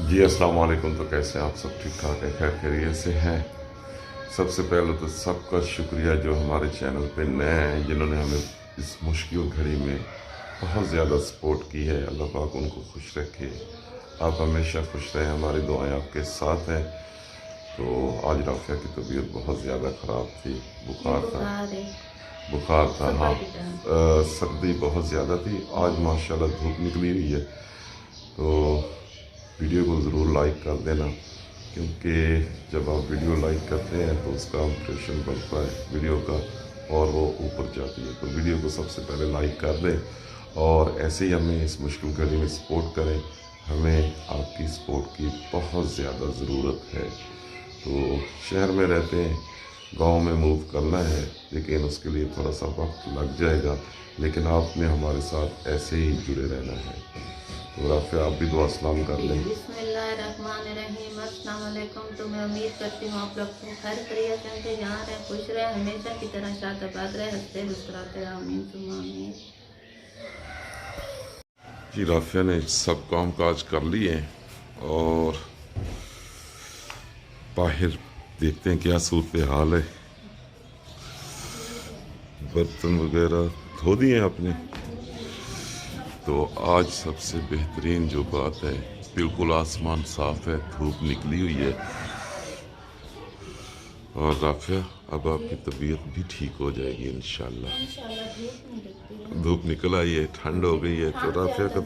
جی السلام علیکم. تو کیسے ہیں آپ سب؟ ٹھیک ٹھاک ہے، خیر خیریت سے ہیں؟ سب سے پہلے تو سب کا شکریہ جو ہمارے چینل پہ نئے ہیں، جنہوں نے ہمیں اس مشکل گھڑی میں بہت زیادہ سپورٹ کی ہے. اللہ پاک ان کو خوش رکھے، آپ ہمیشہ خوش رہیں، ہماری دعائیں آپ کے ساتھ ہیں. تو آج رافعہ کی طبیعت بہت زیادہ خراب تھی، بخار تھا ہاں، سردی بہت زیادہ تھی. آج ماشاءاللہ دھوپ نکلی ہوئی ہے. تو ویڈیو کو ضرور لائک کر دینا، کیونکہ جب آپ ویڈیو لائک کرتے ہیں تو اس کا امپریشن بڑھتا ہے ویڈیو کا اور وہ اوپر جاتی ہے. تو ویڈیو کو سب سے پہلے لائک کر دیں اور ایسے ہی ہمیں اس مشکل گھڑی میں سپورٹ کریں. ہمیں آپ کی سپورٹ کی بہت زیادہ ضرورت ہے. تو شہر میں رہتے ہیں، گاؤں میں موو کرنا ہے، لیکن اس کے لیے تھوڑا سا وقت لگ جائے گا، لیکن آپ نے ہمارے ساتھ ایسے ہی جڑے رہنا ہے. تو رافعہ آپ بھی دعا سلام کر لیں. بسم اللہ الرحمن الرحیم. السلام علیکم. تو میں امید کرتی ہوں آپ لوگ خیر خیریت سے جہاں رہیں، خوش رہیں، ہمیشہ کی طرح شاد آباد رہے، ہنستے مسکراتے رہے. آمین ثم آمین. جی رافعہ نے سب کام کاج کر لیے اور باہر دیکھتے ہیں کیا صورت حال ہے. برتن وغیرہ دھو دیے آپ نے؟ تو آج سب سے بہترین جو بات ہے، بالکل آسمان صاف ہے، دھوپ نکلی ہوئی ہے. اور رافعہ اب آپ کی طبیعت بھی ٹھیک ہو جائے گی انشاءاللہ. دھوپ نکل آئی ہے، ٹھنڈ ہو گئی ہے. تو رافعہ کا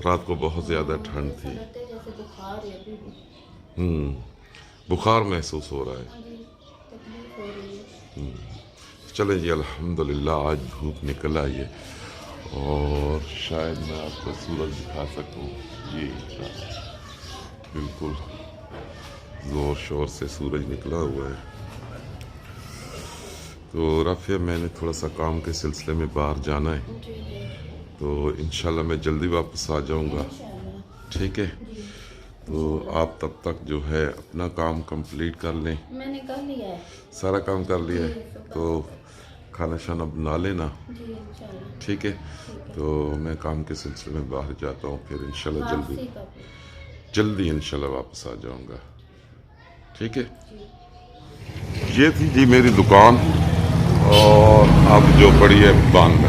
رات کو بہت زیادہ ٹھنڈ تھی، بخار محسوس ہو رہا ہے. چلیں جی الحمدللہ آج دھوپ نکل آئی ہے اور شاید میں آپ کو سورج دکھا سکوں. جی بالکل زور شور سے سورج نکلا ہوا ہے. تو رافعہ میں نے تھوڑا سا کام کے سلسلے میں باہر جانا ہے، تو انشاءاللہ میں جلدی واپس آ جاؤں گا. ٹھیک ہے؟ تو آپ تب تک جو ہے اپنا کام کمپلیٹ کر لیں. میں نے کر لیا ہے، سارا کام کر لیا ہے، تو کھانا شانا بنا لینا. ٹھیک ہے؟ تو میں کام کے سلسلے میں باہر جاتا ہوں، پھر انشاءاللہ جلدی انشاءاللہ واپس آ جاؤں گا. ٹھیک ہے؟ یہ تھی جی میری دکان، اور اب جو پڑی ہے بند.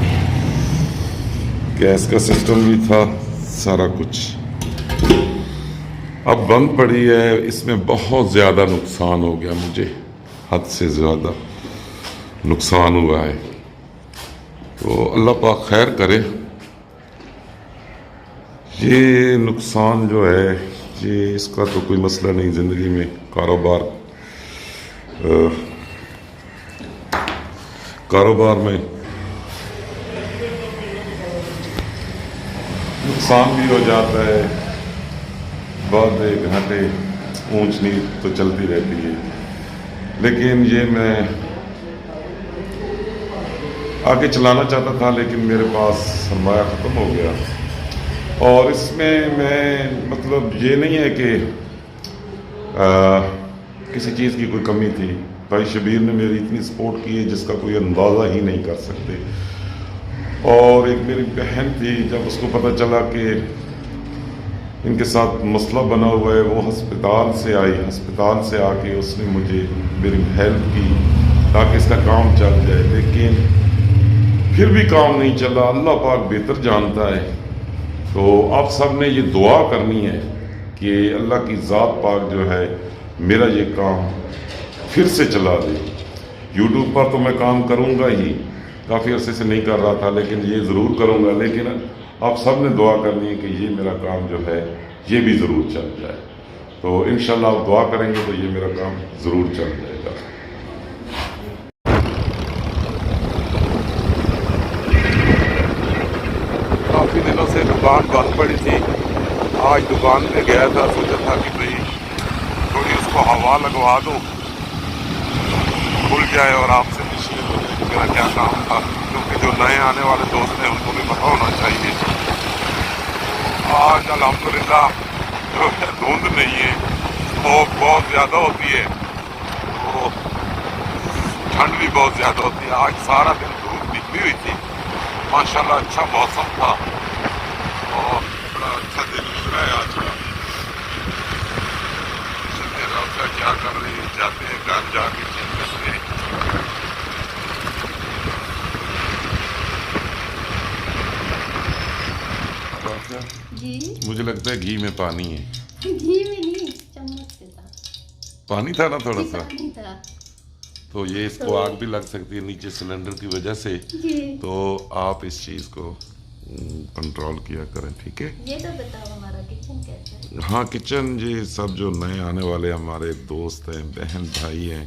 گیس کا سسٹم بھی تھا، سارا کچھ اب بند پڑی ہے. اس میں بہت زیادہ نقصان ہو گیا، مجھے حد سے زیادہ نقصان ہوا ہے. تو اللہ پاک خیر کرے. یہ نقصان جو ہے یہ اس کا تو کوئی مسئلہ نہیں زندگی میں. کاروبار میں نقصان بھی ہو جاتا ہے، بعد گھاٹے اونچ نیچ تو چلتی رہتی ہے. لیکن یہ میں آگے چلانا چاہتا تھا، لیکن میرے پاس سرمایہ ختم ہو گیا. اور اس میں مطلب یہ نہیں ہے کہ کسی چیز کی کوئی کمی تھی. بھائی شبیر نے میری اتنی سپورٹ کی ہے جس کا کوئی اندازہ ہی نہیں کر سکتے. اور ایک میری بہن تھی، جب اس کو پتہ چلا کہ ان کے ساتھ مسئلہ بنا ہوا ہے، وہ ہسپتال سے آئی. ہسپتال سے آ کے اس نے مجھے میری ہیلپ کی تاکہ اس کا کام چل جائے. لیکن پھر بھی کام نہیں چلا. اللہ پاک بہتر جانتا ہے. تو آپ سب نے یہ دعا کرنی ہے کہ اللہ کی ذات پاک جو ہے میرا یہ کام پھر سے چلا دے. یوٹیوب پر تو میں کام کروں گا ہی، کافی عرصے سے نہیں کر رہا تھا، لیکن یہ ضرور کروں گا. لیکن آپ سب نے دعا کرنی ہے کہ یہ میرا کام جو ہے یہ بھی ضرور چل جائے. تو انشاءاللہ آپ دعا کریں گے تو یہ میرا کام ضرور چل جائے گا. کافی دنوں سے دکان بند پڑی تھی. آج دکان پہ گیا تھا، سوچا تھا کہ بھئی تھوڑی اس کو ہوا لگوا دو، کھل جائے اور آپ سے میرا کیا کام تھا. کیونکہ جو نئے آنے والے دوست ہیں ان کو بھی پتہ ہونا چاہیے. آج الحمدللہ جو ہے دھند نہیں ہے، دھوپ بہت زیادہ ہوتی ہے، تو ٹھنڈ بھی بہت زیادہ ہوتی ہے. آج سارا دن دھوپ نکلی ہوئی تھی، ماشاءاللہ اچھا موسم تھا اور بڑا اچھا دن گزرا ہے آج کا. जा के चेक करते हैं। जी मुझे लगता है घी में पानी है। घी में नहीं, चम्मच से था। पानी था ना थोड़ा सा, पानी था। तो ये इसको आग भी लग सकती है नीचे सिलेंडर की वजह से। जी तो आप इस चीज़ को कंट्रोल किया करें, ठीक है। ये तो बताओ हमारा किचन कैसा है? हाँ, किचन जी, सब जो नए आने वाले हमारे दोस्त हैं, बहन भाई हैं,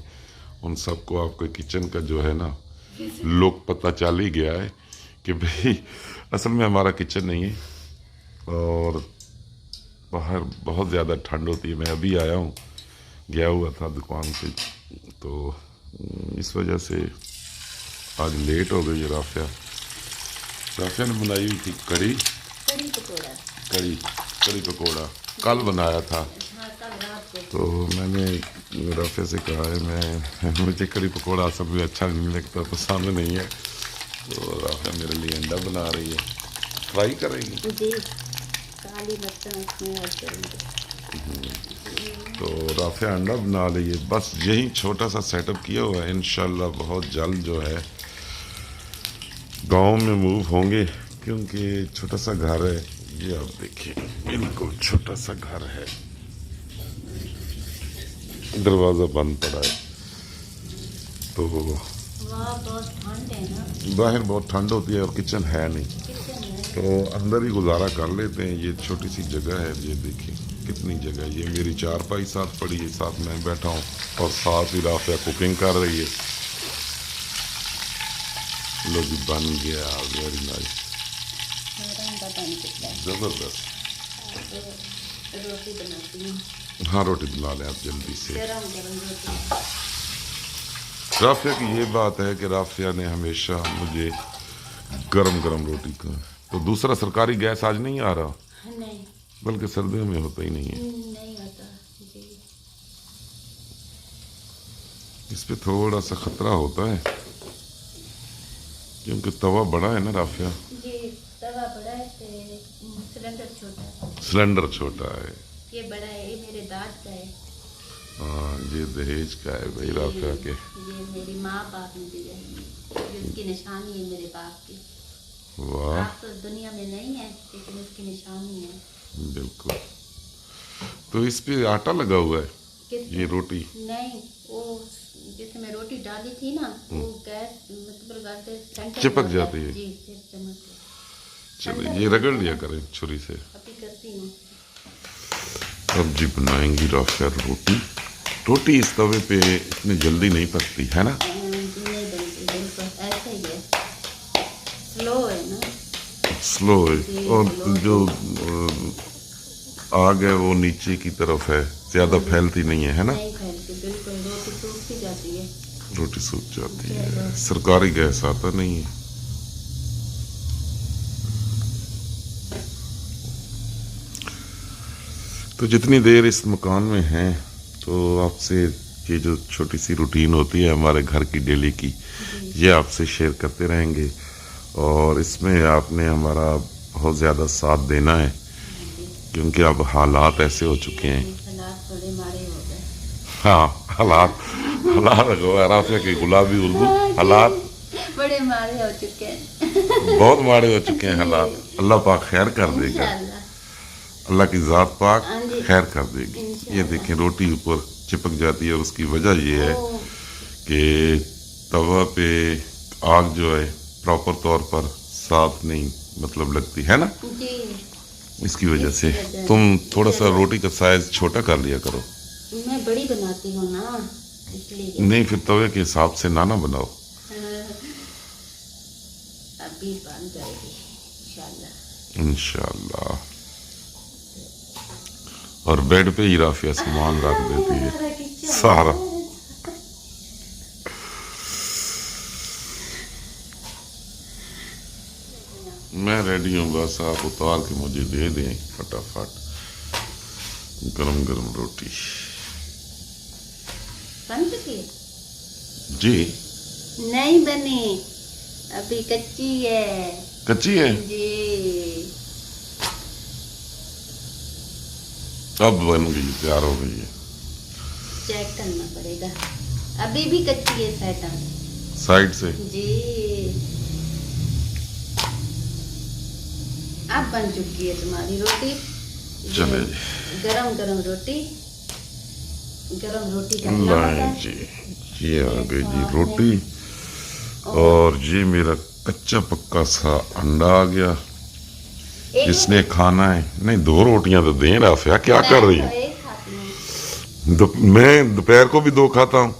उन सबको आपके किचन का जो है ना लुक पता चल ही गया है कि भाई असल में हमारा किचन नहीं है और बाहर बहुत ज़्यादा ठंड होती है। मैं अभी आया हूँ, गया हुआ था दुकान पे, तो इस वजह से आज लेट हो गई। राफिया ने बनाई हुई थी कड़ी पकौड़ा। कड़ी पकौड़ा कल बनाया था। हाँ, कल रात को। तो मैंने राफिया से कहा है मुझे कड़ी पकौड़ा असल में अच्छा नहीं लगता, पसंद नहीं है। तो राफिया मेरे लिए अंडा बना रही है, फ्राई करेंगी। जी, काली मर्चन उसमें ऐड करेंगे। तो राफिया अंडा बना लीजिए। बस यही छोटा सा सेटअप किया हुआ है। इंशाल्लाह बहुत जल्द जो है गांव में मूव होंगे, क्योंकि छोटा सा घर है। ये आप देखिए, बिल्कुल छोटा सा घर है, दरवाज़ा बंद पड़ा है। तो वहाँ बहुत ठंड है ना, बाहर बहुत ठंड होती है और किचन है नहीं, किचन है। तो अंदर ही गुजारा कर लेते हैं। ये छोटी सी जगह है, ये देखिए कितनी जगह है। ये मेरी चारपाई साथ पड़ी है, साथ मैं बैठा हूँ और साथ ही राफिया कुकिंग कर रही है। लो जी, बन गया, वेरी नाइस, ज़बरदस्त। रोटी बनाती हूँ। हाँ, रोटी बना लें आप जल्दी से। गरम गरम रोटी। राफिया की ये बात है कि राफिया ने हमेशा मुझे गरम गरम रोटी का, तो दूसरा सरकारी गैस आज नहीं आ रहा, नहीं बल्कि सर्दियों में होता ही नहीं है। नहीं होता जी। इस पे थोड़ा सा खतरा होता है क्योंकि तवा बड़ा है ना राफिया। जी, तवा बड़ा है, सिलेंडर छोटा है। सिलेंडर छोटा है। ये बड़ा है, ये मेरे दाद का है। हाँ, ये दहेज का है भाई राफिया के। ये मेरी माँ बाप ने दिया है, जिसकी निशानी है मेरे बाप की। वाह, आप तो दुनिया में नहीं है, लेकिन उसकी निशानी है। बिल्कुल। तो इस पे आटा लगा हुआ है, ये रोटी नहीं, वो जिसमें मैं रोटी डाली थी ना, वो गैस मतलब लगाते सेंटर चिपक में जाती है। जी, फिर चमक गई। चलो ये रगड़ लिया करें छुरी से। अभी करती हूँ। अब जी बनाएंगी राफिया रोटी। रोटी इस तवे पे इतनी जल्दी नहीं पकती है ना। नहीं बनती, बिल्कुल ऐसा ही है, स्लो है ना। स्लो है, जी, और स्लो। जो आग है वो नीचे की तरफ है, ज्यादा फैलती नहीं है ना। नहीं फैलती, बिल्कुल रोटी सूखती जाती है। रोटी सूख जाती है। सरकारी गैस आता नहीं है। तो जितनी देर इस मकान में हैं, तो आपसे ये जो छोटी सी रूटीन होती है हमारे घर की डेली की, ये आपसे शेयर करते रहेंगे। और इसमें आपने हमारा बहुत ज़्यादा साथ देना है, क्योंकि अब हालात ऐसे हो चुके हैं। हालात थोड़े मारे हो गए। हाँ, हालात राफिया की गुलाबी उर्दू, हालात बड़े मारे हो चुके हैं। बहुत माड़े हो चुके हैं हालात। अल्लाह पाक खैर कर देगा, इंशाअल्लाह। अल्लाह की ज़ात पाक हाँ जी। खैर कर देगी। ये देखें, रोटी ऊपर चिपक जाती है और उसकी वजह ये है ओ, कि तवा पे आग जो है प्रॉपर तौर पर साफ नहीं मतलब लगती है ना, जी, इसकी वजह से। तुम थोड़ा सा रोटी का साइज छोटा कर लिया करो। मैं बड़ी बनाती हूँ ना, इसलिए। नहीं, फिर तवे के हिसाब से नाना बनाओ। अभी बन जाएगी इंशाअल्लाह। इंशाल्लाह। और बेड पे ही राफिया सामान रख देती है सारा। मैं रेडी हूँ, बस आप उतार के मुझे दे दें फटाफट। गरम गरम रोटी बन चुकी? जी। नहीं बनी, अभी कच्ची है। कच्ची है? जी, अब बन गई, तैयार हो गई है। चेक करना पड़ेगा। अभी भी कच्ची है सैटन साइड से। जी। अब बन चुकी है तुम्हारी रोटी। चले गरम गरम रोटी, गरम रोटी का नहीं जी, ये आ गई जी रोटी, और ये मेरा कच्चा पक्का सा अंडा आ गया। जिसने खाना है, नहीं 2 रोटियां तो दें राफिया, क्या कर रही है? मैं दोपहर को भी 2 खाता हूँ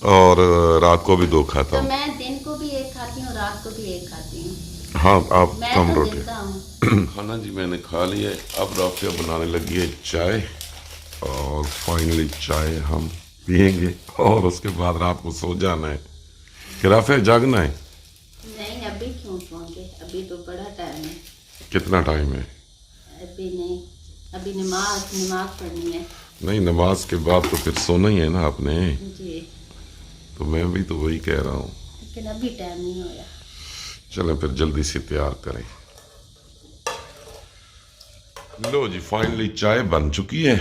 और रात को भी 2 खाता तो हूँ। मैं दिन को भी 1 खाती हूँ, रात को भी 1 खाती हूँ। हाँ, आप मैं कम तो रोटी। देता हूँ। खाना जी मैंने खा लिया है। अब राफिया बनाने लगी है चाय, और फाइनली चाय हम पियेंगे और उसके बाद रात को सो जाना है। कि राफिया जागना है? नहीं, अभी क्यों सोएंगे, अभी तो बड़ा टाइम है। कितना टाइम है? अभी नहीं, अभी नमाज पढ़नी है। नहीं, नमाज के बाद तो फिर सोना ही है ना आपने। जी, तो मैं भी तो वही कह रहा हूँ। लेकिन अभी टाइम नहीं होया। चलें फिर जल्दी से तैयार करें। लो जी, फाइनली चाय बन चुकी है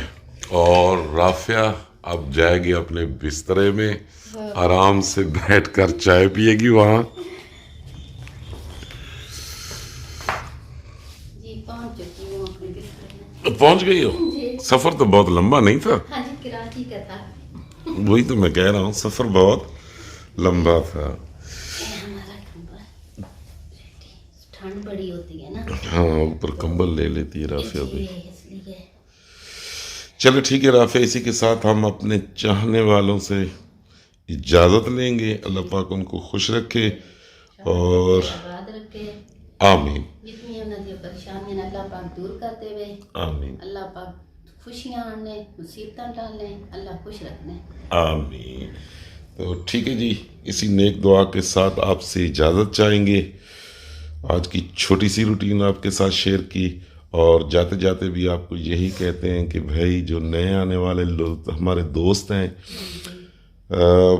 और राफिया अब जाएगी अपने बिस्तरे में, आराम से बैठकर चाय पिएगी वहाँ। जी, पहुंच चुकी हूँ अपने बिस्तर में। पहुँच गई हो? जी। सफ़र तो बहुत लंबा नहीं था? हाँ जी, कराची का था। वही तो मैं कह रहा हूँ, सफ़र बहुत लंबा था। ये हमारा कंबल, ठंड बड़ी होती है ना। हाँ, ऊपर कंबल ले लेती है राफिया भी। इसलिए। चलो ठीक है राफिया, इसी के साथ हम अपने चाहने वालों से इजाज़त लेंगे। अल्लाह पाक उनको खुश रखे और आबाद रखे। आमीन जितनी उन्होंने परेशानियां अल्लाह पाक दूर करते हुए, आमीन अल्लाह पाक खुशियां आने, मुसीबतां डालने, अल्लाह खुश रखने। आमीन। तो ठीक है जी, इसी नेक दुआ के साथ आपसे इजाज़त चाहेंगे। आज की छोटी सी रूटीन आपके साथ शेयर की, और जाते जाते भी आपको यही कहते हैं कि भाई जो नए आने वाले लोग हमारे दोस्त हैं,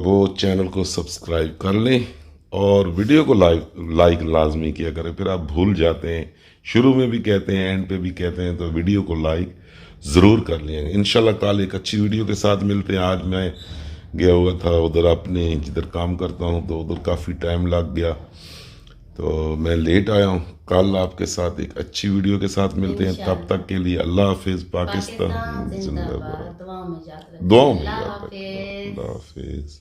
वो चैनल को सब्सक्राइब कर लें और वीडियो को लाइक लाजमी किया करें। फिर आप भूल जाते हैं, शुरू में भी कहते हैं, एंड पे भी कहते हैं, तो वीडियो को लाइक ज़रूर कर लें। इंशाल्लाह कल एक अच्छी वीडियो के साथ मिलते हैं। आज मैं गया हुआ था उधर, अपने जिधर काम करता हूँ, तो उधर काफ़ी टाइम लग गया, तो मैं लेट आया हूँ। कल आपके साथ एक अच्छी वीडियो के साथ मिलते हैं। तब तक के लिए अल्लाह हाफिज़। पाकिस्तान जिंदाबाद। दुआ में याद रखें। दुआ में अल्लाह याद रखें। हाफिज़। अल्लाह हाफिज़।